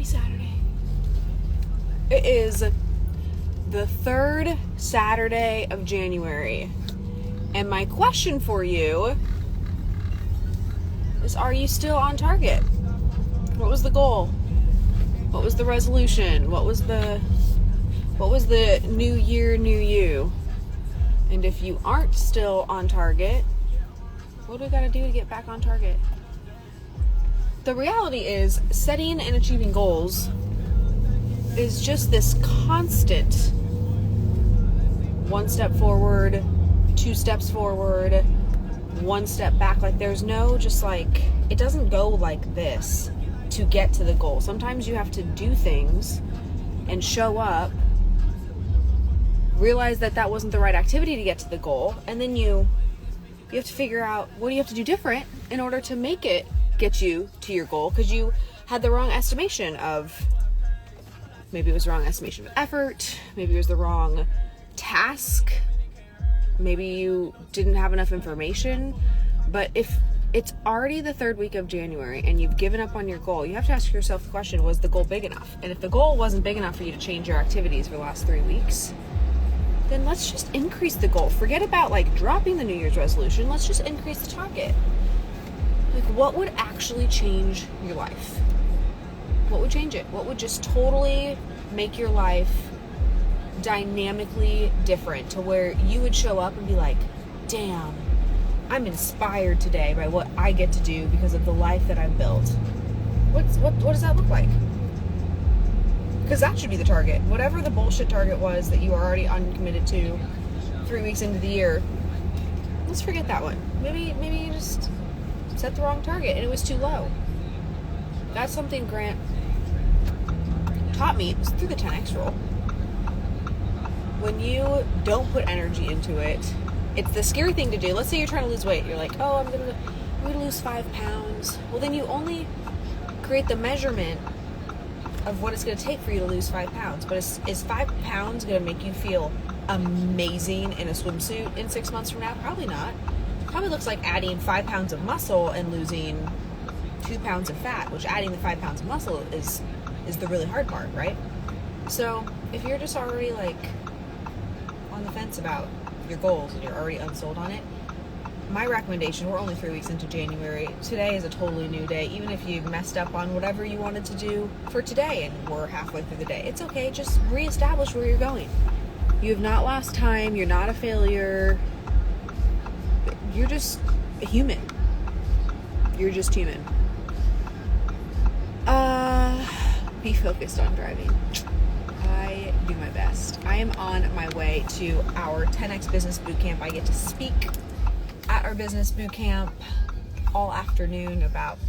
Saturday. It is the third Saturday of January. And my question for you is, are you still on target? What was the goal? What was the resolution? What was the new year, new you? And if you aren't still on target, what do we got to do to get back on target? The reality is, setting and achieving goals is just this constant 1 step forward, 2 steps forward, 1 step back. Like, there's no just like, it doesn't go like this to get to the goal. Sometimes you have to do things and show up, realize that wasn't the right activity to get to the goal, and then you have to figure out what do you have to do different in order to make it get you to your goal, because you had the wrong estimation of, maybe it was the wrong estimation of effort, maybe it was the wrong task, maybe you didn't have enough information. But if it's already the third week of January and you've given up on your goal, you have to ask yourself the question, was the goal big enough? And if the goal wasn't big enough for you to change your activities for the last 3 weeks, then let's just increase the goal. Forget about like dropping the New Year's resolution. Let's just increase the target. Like, what would actually change your life? What would change it? What would just totally make your life dynamically different to where you would show up and be like, damn, I'm inspired today by what I get to do because of the life that I've built. What does that look like? Because that should be the target. Whatever the bullshit target was that you are already uncommitted to 3 weeks into the year, let's forget that one. Maybe you just set the wrong target and it was too low. That's something Grant taught me. It was through the 10X rule. When you don't put energy into it, it's the scary thing to do. Let's say you're trying to lose weight. You're like, oh, I'm gonna lose 5 pounds. Well, then you only create the measurement of what it's going to take for you to lose 5 pounds. But is 5 pounds going to make you feel amazing in a swimsuit in 6 months from now? Probably not. It probably looks like adding 5 pounds of muscle and losing 2 pounds of fat, which adding the 5 pounds of muscle is the really hard part, right? So if you're just already like on the fence about your goals and you're already unsold on it, my recommendation, we're only 3 weeks into January. Today is a totally new day. Even if you messed up on whatever you wanted to do for today and we're halfway through the day, it's okay. Just reestablish where you're going. You have not lost time. You're not a failure. You're just a human. You're just human. Be focused on driving. I do my best. I am on my way to our 10X Business Bootcamp. I get to speak at our business bootcamp all afternoon about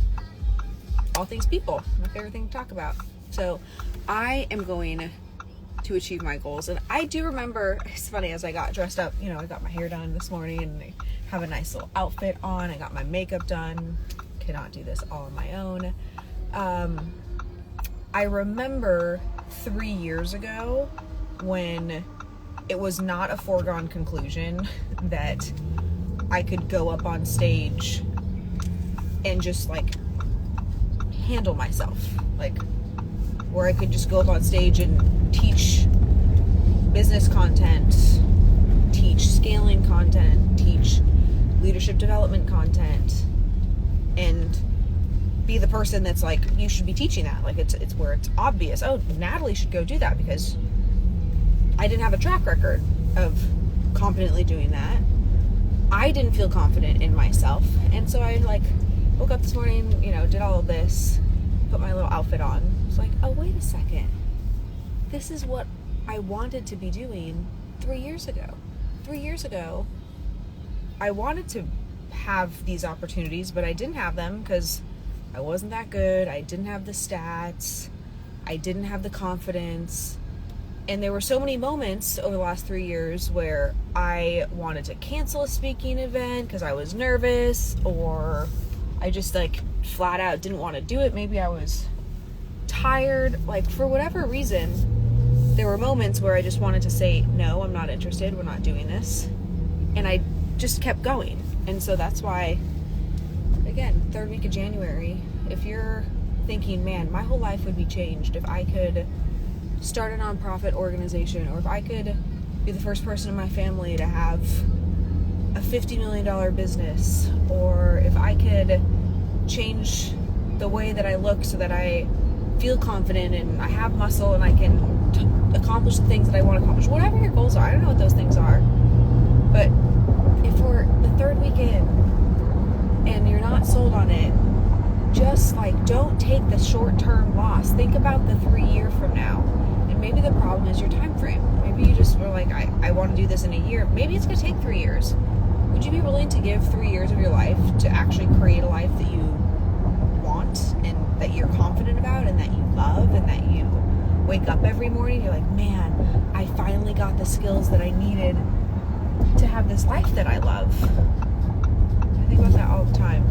all things people, my favorite thing to talk about. So I am going to achieve my goals. And I do remember, it's funny, as I got dressed up, I got my hair done this morning and I have a nice little outfit on. I got my makeup done. Cannot do this all on my own. I remember 3 years ago when it was not a foregone conclusion that I could go up on stage and just like handle myself, like where I could just go up on stage and teach business content, teach scaling content, teach leadership development content, and be the person that's like, you should be teaching that. Like it's where it's obvious, oh, Natalie should go do that, because I didn't have a track record of competently doing that. I didn't feel confident in myself. And so I like woke up this morning, did all of this, put my little outfit on. It's like, oh, wait a second. This is what I wanted to be doing 3 years ago. 3 years ago, I wanted to have these opportunities, but I didn't have them because I wasn't that good. I didn't have the stats. I didn't have the confidence. And there were so many moments over the last 3 years where I wanted to cancel a speaking event because I was nervous, or I just like flat out didn't want to do it. Maybe I was tired. Like, for whatever reason, there were moments where I just wanted to say, no, I'm not interested. We're not doing this. And I just kept going. And so that's why, again, third week of January, if you're thinking, man, my whole life would be changed if I could start a nonprofit organization, or if I could be the first person in my family to have a $50 million business, or if I could change the way that I look so that I feel confident and I have muscle and I can accomplish the things that I want to accomplish. Whatever your goals are, I don't know what those things are, but if we're the third weekend and you're not sold on it, just like, don't take the short-term loss. Think about the 3 year from now. And maybe the problem is your time frame. Maybe you just were like, I want to do this in a year. Maybe it's going to take 3 years. Would you be willing to give 3 years of your life to actually create a life that you want and that you're confident about and that you love, and that you wake up every morning, you're like, man, I finally got the skills that I needed to have this life that I love? I think about that all the time.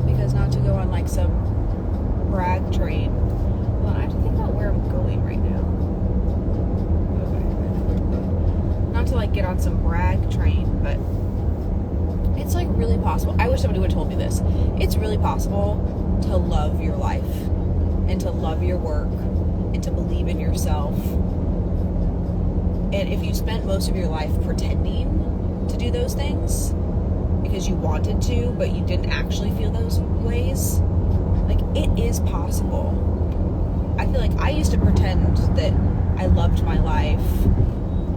Because not to go on like some brag train. Hold on, I have to think about where I'm going right now. Okay. Not to like get on some brag train, but it's like really possible. I wish somebody would have told me this. It's really possible to love your life and to love your work and to believe in yourself. And if you spent most of your life pretending to do those things because you wanted to, but you didn't actually feel those ways, like, it is possible. I feel like I used to pretend that I loved my life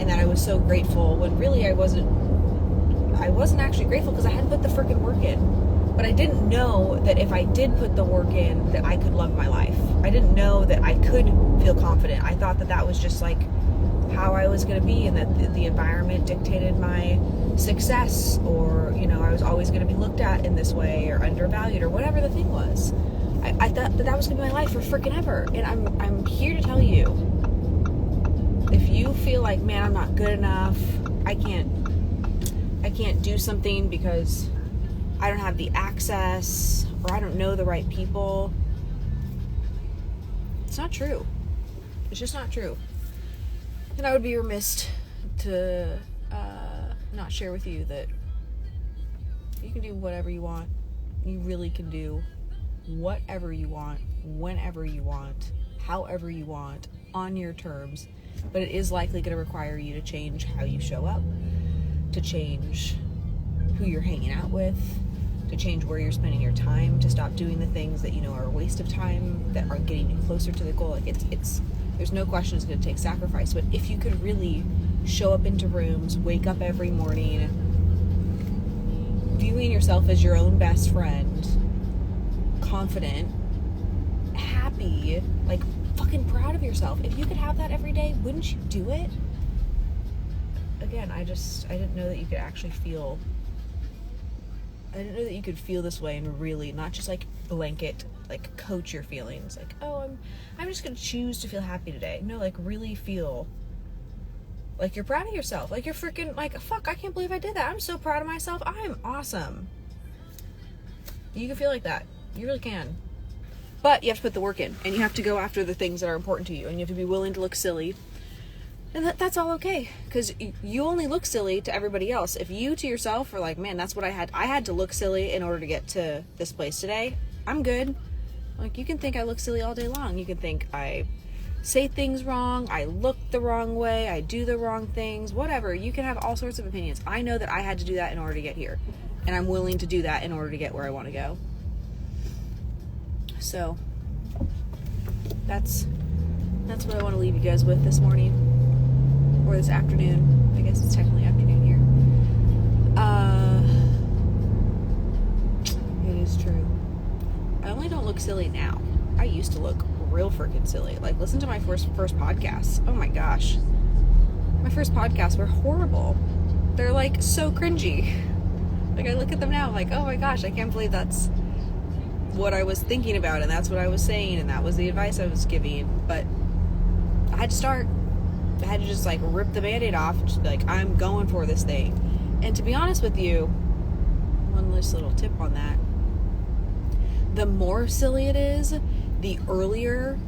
and that I was so grateful, when really I wasn't actually grateful because I hadn't put the freaking work in. But I didn't know that if I did put the work in, that I could love my life. I didn't know that I could feel confident. I thought that that was just like how I was going to be, and that the environment dictated my success, or, you know, I was always going to be looked at in this way or undervalued or whatever the thing was. I thought that was going to be my life for freaking ever. And I'm here to tell you, if you feel like, man, I'm not good enough, I can't do something because I don't have the access, or I don't know the right people, it's not true. It's just not true. And I would be remiss to not share with you that you can do whatever you want. You really can do whatever you want, whenever you want, however you want, on your terms. But it is likely going to require you to change how you show up, to change who you're hanging out with, to change where you're spending your time, to stop doing the things that you know are a waste of time, that are getting you closer to the goal. Like, it's there's no question it's going to take sacrifice. But if you could really show up into rooms, wake up every morning, viewing yourself as your own best friend, confident, happy, like fucking proud of yourself. If you could have that every day, wouldn't you do it? Again, I didn't know that you could actually feel, I didn't know that you could feel this way and really not just like blanket, like coach your feelings. Like, oh, I'm just going to choose to feel happy today. No, like really feel like you're proud of yourself. Like you're freaking like, fuck, I can't believe I did that. I'm so proud of myself. I'm awesome. You can feel like that. You really can. But you have to put the work in, and you have to go after the things that are important to you, and you have to be willing to look silly. And that's all okay, because you only look silly to everybody else. If you to yourself are like, man, that's what I had to look silly in order to get to this place today, I'm good. Like, you can think I look silly all day long. You can think I say things wrong, I look the wrong way, I do the wrong things, whatever. You can have all sorts of opinions. I know that I had to do that in order to get here, and I'm willing to do that in order to get where I want to go. So that's what I want to leave you guys with this morning, or this afternoon. I guess it's technically afternoon here. It is true. I only don't look silly now. I used to look real freaking silly. Like, listen to my first podcasts. Oh my gosh, my first podcasts were horrible. They're like so cringy. Like, I look at them now, I'm like, oh my gosh, I can't believe that's what I was thinking about, and that's what I was saying, and that was the advice I was giving. But I had to start. I had to just like rip the Band-Aid off and just be like, I'm going for this thing. And to be honest with you, one last little tip on that, the more silly it is, the earlier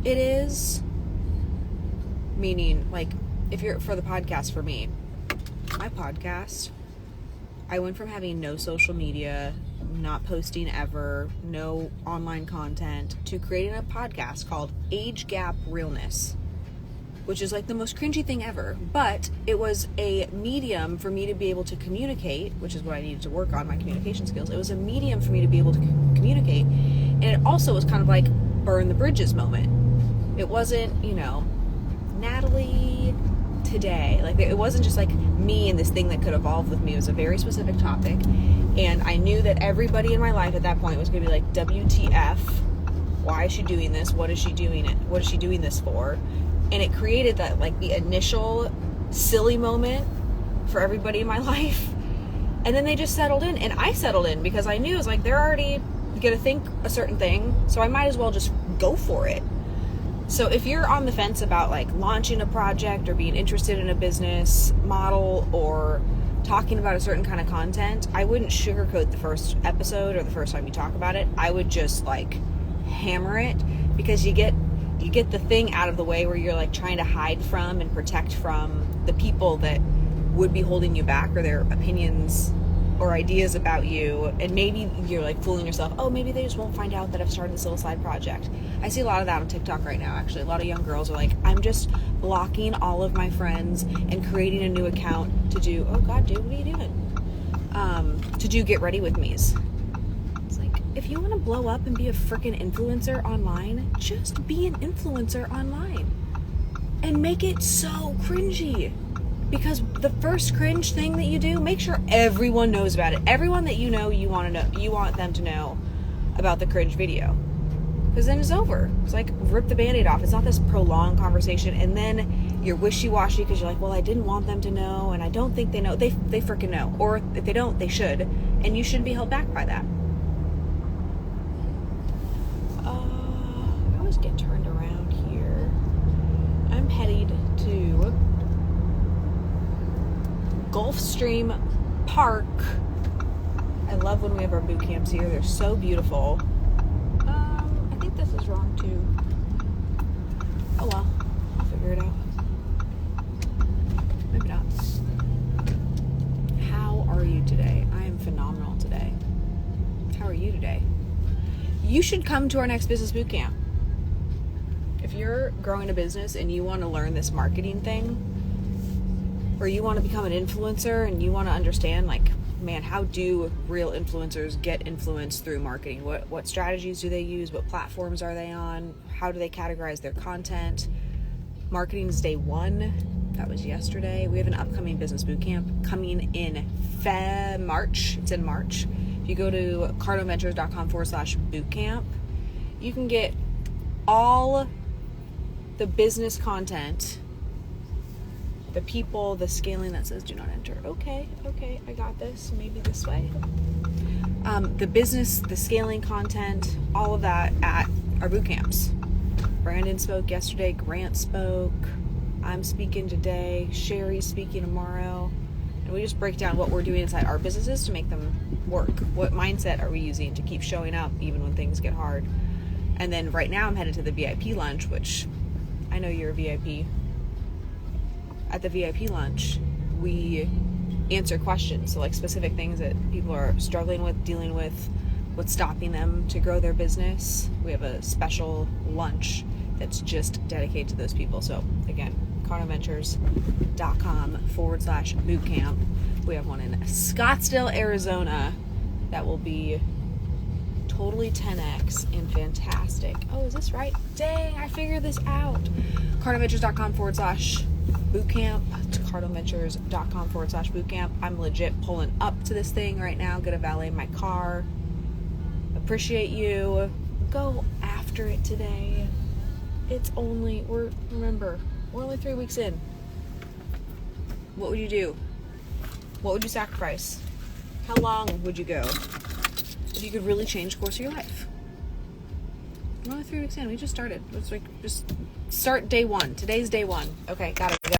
it is. Meaning, like, if you're for the podcast, for me, my podcast, I went from having no social media, not posting ever, no online content, to creating a podcast called Age Gap Realness, which is like the most cringy thing ever. But it was a medium for me to be able to communicate, which is what I needed to work on, my communication skills. It was a medium for me to be able to communicate. And it also was kind of like burn the bridges moment. It wasn't, Natalie today. Like, it wasn't just like me and this thing that could evolve with me. It was a very specific topic. And I knew that everybody in my life at that point was going to be like, WTF? Why is she doing this? What is she doing it? What is she doing this for? And it created that, like, the initial silly moment for everybody in my life. And then they just settled in. And I settled in because I knew it was like, they're already going to think a certain thing. So I might as well just go for it. So if you're on the fence about like launching a project or being interested in a business model or talking about a certain kind of content, I wouldn't sugarcoat the first episode or the first time you talk about it. I would just like hammer it, because you get the thing out of the way where you're like trying to hide from and protect from the people that would be holding you back, or their opinions or ideas about you. And maybe you're like fooling yourself, oh, maybe they just won't find out that I've started this little side project. I see a lot of that on TikTok right now, actually. A lot of young girls are like, I'm just blocking all of my friends and creating a new account to do, oh God, dude, what are you doing? To do Get Ready With Me's. It's like, if you want to blow up and be a freaking influencer online, just be an influencer online. And make it so cringy. Because the first cringe thing that you do, make sure everyone knows about it. Everyone that you know, you want them to know about the cringe video. Because then it's over. It's like, rip the Band-Aid off. It's not this prolonged conversation. And then you're wishy-washy because you're like, well, I didn't want them to know, and I don't think they know. They freaking know. Or if they don't, they should. And you shouldn't be held back by that. I always get turned around here. I'm headed to Gulfstream Park. I love when we have our boot camps here. They're so beautiful. I think this is wrong too. Oh well, I'll figure it out. Maybe not. How are you today? I am phenomenal today. How are you today? You should come to our next business boot camp. If you're growing a business and you want to learn this marketing thing, or you want to become an influencer and you want to understand, like, man, how do real influencers get influence through marketing? What strategies do they use? What platforms are they on? How do they categorize their content? Marketing is day 1. That was yesterday. We have an upcoming business boot camp coming in March. It's in March. If you go to cardoventures.com/bootcamp, you can get all the business content, the people, the scaling that says do not enter. Okay, I got this. Maybe this way. The business, the scaling content, all of that at our boot camps. Brandon spoke yesterday. Grant spoke. I'm speaking today. Sherry's speaking tomorrow. And we just break down what we're doing inside our businesses to make them work. What mindset are we using to keep showing up even when things get hard? And then right now I'm headed to the VIP lunch, which I know you're a VIP. At the VIP lunch, we answer questions. So like specific things that people are struggling with, dealing with, what's stopping them to grow their business. We have a special lunch that's just dedicated to those people. So again, cardoventures.com/bootcamp. We have one in Scottsdale, Arizona that will be totally 10x and fantastic. Oh, is this right? Dang, I figured this out. cardoventures.com/bootcamp to cardoventures.com/bootcamp. I'm legit pulling up to this thing right now. Gonna valet my car. Appreciate you. Go after it today. It's only, remember, we're only 3 weeks in. What would you do? What would you sacrifice? How long would you go if you could really change the course of your life? We're only 3 weeks in. We just started. It's like, just start day 1. Today's day 1. Okay, got it.